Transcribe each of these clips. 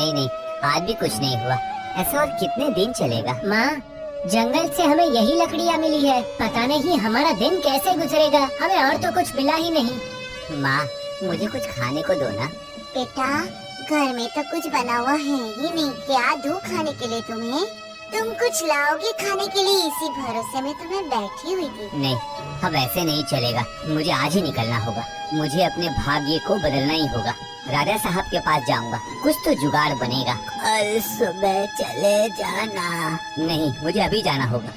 नहीं नहीं, आज भी कुछ नहीं हुआ। ऐसा और कितने दिन चलेगा? माँ, जंगल से हमें यही लकड़ियाँ मिली है, पता नहीं हमारा दिन कैसे गुजरेगा। हमें और तो कुछ मिला ही नहीं। माँ, मुझे कुछ खाने को दो ना। बेटा, घर में तो कुछ बना हुआ है ही नहीं, क्या दूँ खाने के लिए तुम्हें? तुम कुछ लाओगे खाने के लिए, इसी भरोसे में तो मैं बैठी हुई थी। नहीं, अब ऐसे नहीं चलेगा। मुझे आज ही निकलना होगा। मुझे अपने भाग्य को बदलना ही होगा। राजा साहब के पास जाऊंगा, कुछ तो जुगाड़ बनेगा। कल सुबह चले जाना। नहीं, मुझे अभी जाना होगा।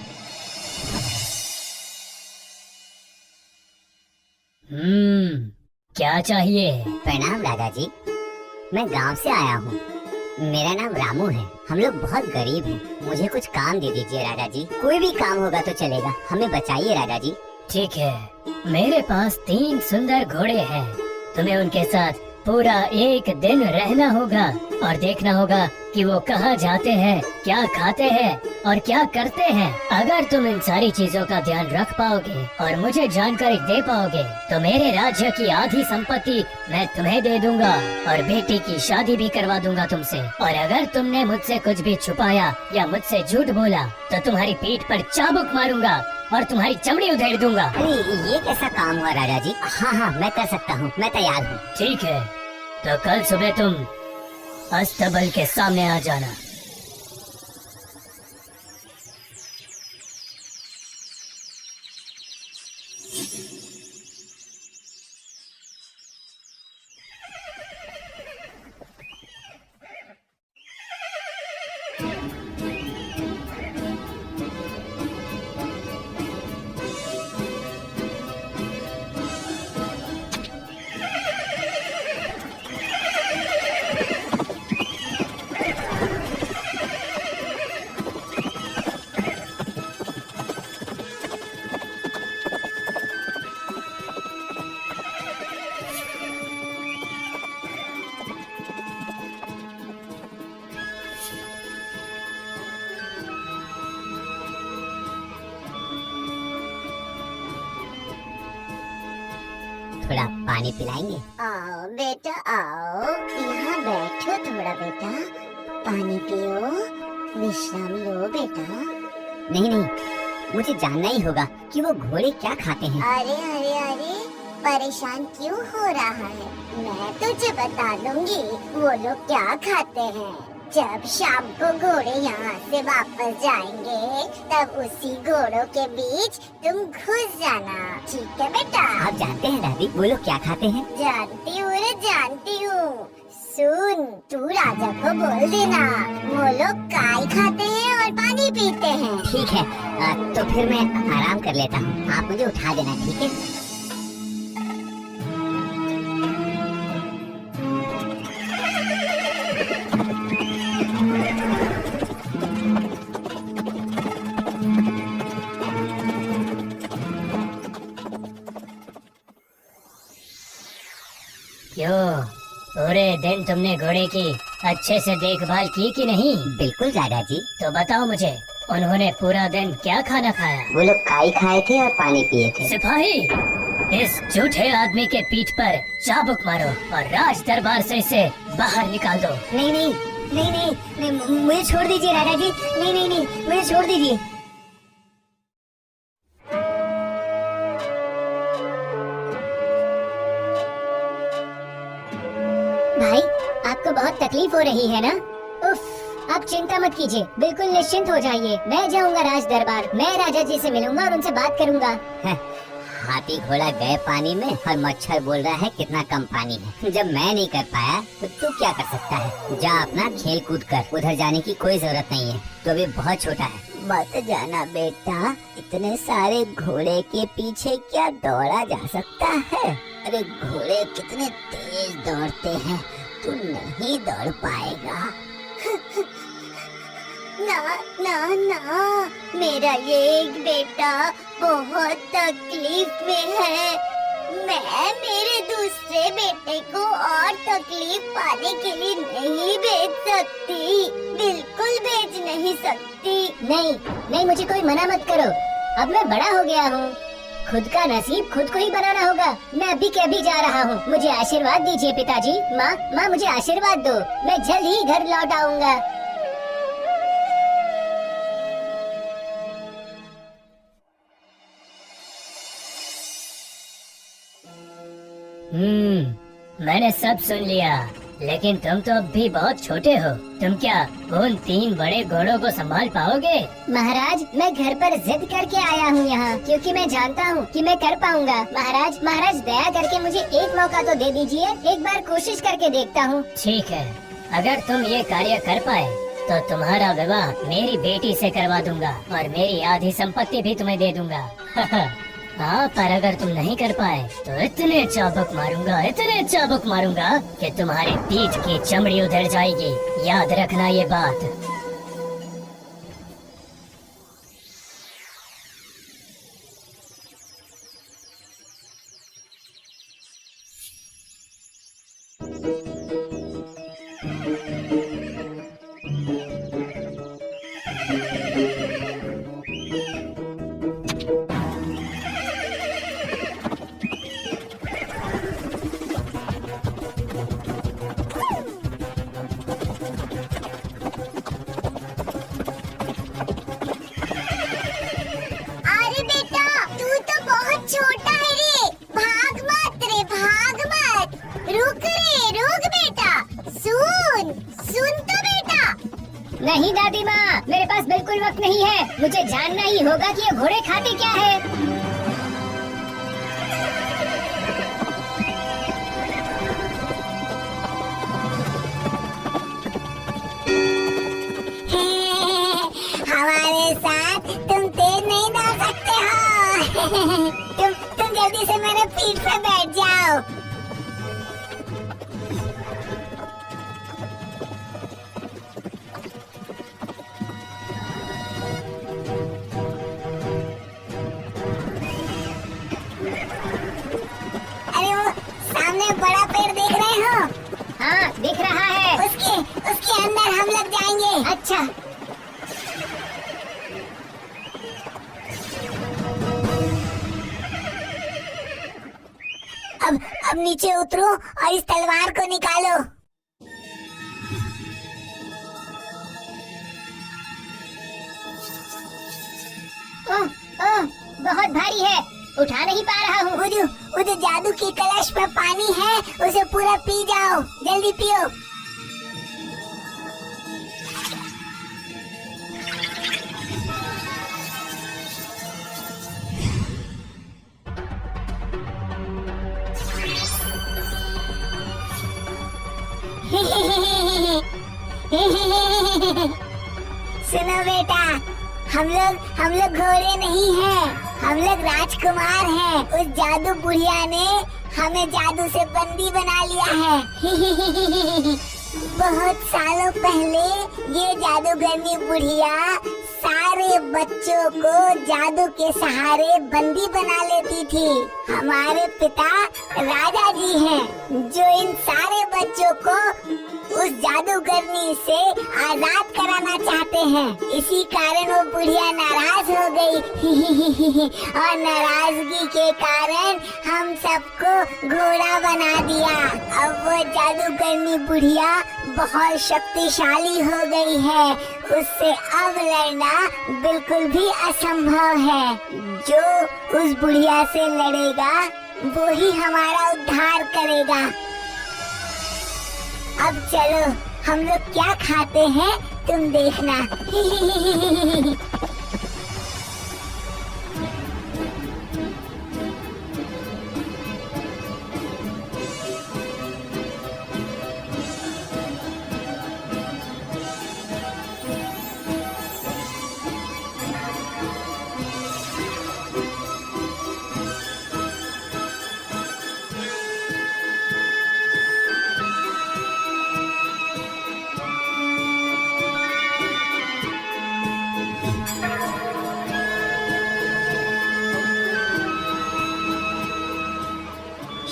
क्या चाहिए? प्रणाम राजा जी, मैं गांव से आया हूँ। मेरा नाम रामू है। हम लोग बहुत गरीब हैं। मुझे कुछ काम दे दीजिए राजा जी। कोई भी काम होगा तो चलेगा, हमें बचाइए राजा जी। ठीक है, मेरे पास 3 सुंदर घोड़े हैं। तुम्हें उनके साथ पूरा एक दिन रहना होगा और देखना होगा कि वो कहाँ जाते हैं, क्या खाते हैं और क्या करते हैं। अगर तुम इन सारी चीजों का ध्यान रख पाओगे और मुझे जानकारी दे पाओगे तो मेरे राज्य की आधी संपत्ति मैं तुम्हें दे दूंगा और बेटी की शादी भी करवा दूंगा तुमसे। और अगर तुमने मुझसे कुछ भी छुपाया या मुझसे झूठ बोला तो तुम्हारी पीठ पर चाबुक मारूंगा और तुम्हारी चमड़ी उधेड़ दूंगा। अरे ये कैसा काम हुआ राजा जी? हाँ हाँ, मैं कर सकता हूँ, मैं तैयार हूँ। ठीक है, तो कल सुबह तुम अस्तबल के सामने आ जाना। थोड़ा पानी पिलाएंगे? आओ बेटा आओ, यहाँ बैठो थोड़ा बेटा, पानी पियो, विश्राम लो बेटा। नहीं नहीं, मुझे जानना ही होगा कि वो घोड़े क्या खाते हैं। अरे अरे अरे, परेशान क्यों हो रहा है? मैं तुझे बता दूंगी वो लोग क्या खाते हैं। जब शाम को घोड़े यहाँ से वापस जाएंगे तब उसी घोड़ों के बीच तुम घुस जाना, ठीक है बेटा? आप जानते हैं दादी वो लोग क्या खाते हैं? जानती हूँ रे, जानती हूँ। सुन, तू राजा को बोल देना वो लोग काय खाते हैं और पानी पीते हैं। ठीक है, तो फिर मैं आराम कर लेता हूँ। आप मुझे उठा देना, ठीक है? क्यों, पूरे दिन तुमने घोड़े की अच्छे से देखभाल की कि नहीं? बिल्कुल दादा जी। तो बताओ मुझे, उन्होंने पूरा दिन क्या खाना खाया? वो लोग काई खाए थे और पानी पिए थे। सिपाही, इस झूठे आदमी के पीठ पर चाबुक मारो और राज दरबार से इसे बाहर निकाल दो। नहीं नहीं नहीं नहीं, नहीं मुझे छोड़ दीजिए राजा जी। नहीं नहीं नहीं, मुझे छोड़ दीजिए। भाई, आपको बहुत तकलीफ हो रही है ना? उफ, आप चिंता मत कीजिए, बिल्कुल निश्चिंत हो जाइए। मैं जाऊंगा राज दरबार, मैं राजा जी से मिलूंगा और उनसे बात करूंगा। हाथी घोड़ा गए पानी में और मच्छर बोल रहा है कितना कम पानी है। जब मैं नहीं कर पाया तो तू क्या कर सकता है? जा अपना खेल कूद कर, उधर जाने की कोई जरूरत नहीं है, तो अभी बहुत छोटा है। मत जाना बेटा, इतने सारे घोड़े के पीछे क्या दौड़ा जा सकता है? अरे घोड़े कितने तेज दौड़ते हैं, तू नहीं दौड़ पाएगा। ना ना ना, मेरा ये एक बेटा बहुत तकलीफ में है। मैं मेरे दूसरे बेटे को और तकलीफ पाने के लिए नहीं भेज सकती, बिल्कुल भेज नहीं सकती। नहीं नहीं, मुझे कोई मना मत करो, अब मैं बड़ा हो गया हूँ। खुद का नसीब खुद को ही बनाना होगा। मैं अभी के अभी जा रहा हूँ। मुझे आशीर्वाद दीजिए पिताजी। माँ मुझे आशीर्वाद दो। मैं जल्द ही घर लौट आऊंगा। मैंने सब सुन लिया, लेकिन तुम तो अब भी बहुत छोटे हो। तुम क्या उन 3 बड़े घोड़ों को संभाल पाओगे? महाराज, मैं घर पर जिद करके आया हूँ यहाँ, क्योंकि मैं जानता हूँ कि मैं कर पाऊंगा। महाराज दया करके मुझे एक मौका तो दे दीजिए। एक बार कोशिश करके देखता हूँ। ठीक है, अगर तुम ये कार्य कर पाए तो तुम्हारा विवाह मेरी बेटी से करवा दूंगा और मेरी आधी संपत्ति भी तुम्हें दे दूंगा। हाँ, पर अगर तुम नहीं कर पाए तो इतने चाबुक मारूंगा कि तुम्हारे पीठ की चमड़ी उधर जाएगी। याद रखना ये बात। अरे बेटा, तू तो बहुत छोटा है रे। भाग मत। रुक बेटा। सुन तो बेटा। नहीं दादी माँ, मेरे पास बिल्कुल वक्त नहीं है। मुझे जानना ही होगा कि ये घोड़े खाते क्या है। हमारे साथ तुम तेज नहीं दौड़ सकते हो। तुम जल्दी से मेरे पीठ पे बैठ जाओ। अरे वो सामने बड़ा पेड़ देख रहे हो? हाँ, दिख रहा है। उसके अंदर हम लग जाएंगे। अच्छा। अब नीचे उतरो और इस तलवार को निकालो। ओह, बहुत भारी है। उठा नहीं पा रहा हूँ। वो जो जादू की कलश में पानी है, उसे पूरा पी जाओ। जल्दी पियो। सुनो बेटा, हम लोग घोड़े नहीं हैं, हम लोग राजकुमार हैं। उस जादू बुढ़िया ने हमें जादू से बंदी बना लिया है। बहुत सालों पहले ये जादूगरनी बुढ़िया सारे बच्चों को जादू के सहारे बंदी बना लेती थी। हमारे पिता राजा जी हैं, जो इन सारे बच्चों को उस जादूगरनी से आजाद कराना चाहते हैं। इसी कारण वो बुढ़िया नाराज हो गई और नाराजगी के कारण हम सबको घोड़ा बना दिया। अब वो जादूगरनी बुढ़िया बहुत शक्तिशाली हो गई है। उससे अब लड़ना बिल्कुल भी असंभव है। जो उस बुढ़िया से लड़ेगा वो ही हमारा उद्धार करेगा। अब चलो, हम लोग क्या खाते हैं तुम देखना।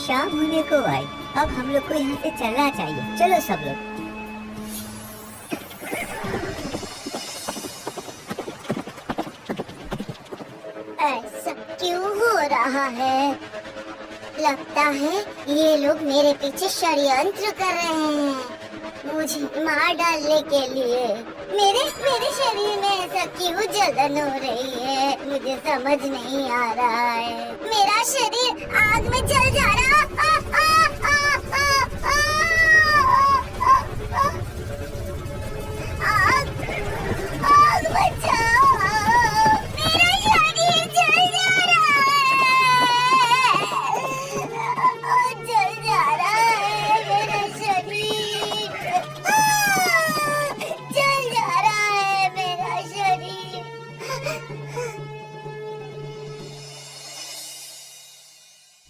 शाम होने को आई। अब हम लोग को यहाँ से चलना चाहिए। चलो सब लोग। ऐसा क्यों हो रहा है। लगता है ये लोग मेरे पीछे षड्यंत्र कर रहे हैं मुझे मार डालने के लिए। मेरे शरीर में ऐसा क्यों जलन हो रही है, मुझे समझ नहीं आ रहा है। मेरा शरीर आग में जल जा रहा। आग बचाओ, मेरा शरीर जल जा रहा है, जल जा रहा है मेरा शरीर, जल जा रहा है मेरा शरीर।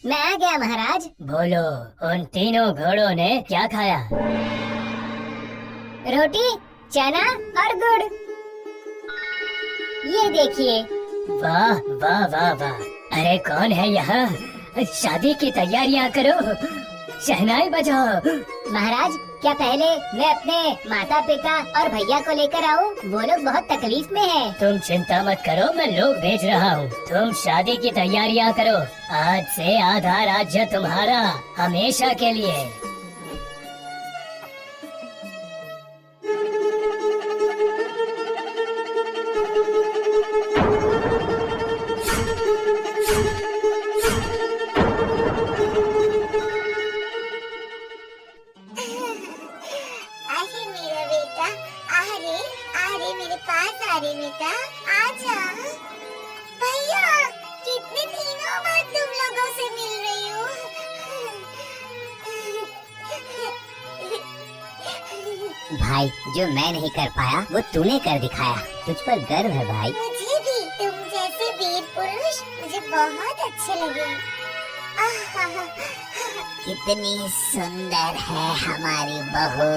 मैं आ गया महाराज। बोलो, उन तीनों घोड़ों ने क्या खाया? रोटी, चना और गुड़। ये देखिए। वाह वाह वाह वाह। अरे कौन है यहाँ? शादी की तैयारियां करो, शहनाई बजाओ। महाराज, क्या पहले मैं अपने माता पिता और भैया को लेकर आऊं? वो लोग बहुत तकलीफ में हैं। तुम चिंता मत करो, मैं लोग भेज रहा हूँ। तुम शादी की तैयारियां करो। आज से आधा राज्य तुम्हारा, हमेशा के लिए। अरे मेरा बेटा, अरे अरे मेरे पास आ रे बेटा, आजा। भैया, कितने दिनों बाद तुम लोगों से मिल रही हूँ। भाई, जो मैं नहीं कर पाया वो तूने कर दिखाया। तुझ पर गर्व है भाई। मुझे भी तुम जैसे वीर पुरुष मुझे बहुत अच्छे लगे। आहा, कितनी सुंदर है हमारी बहू।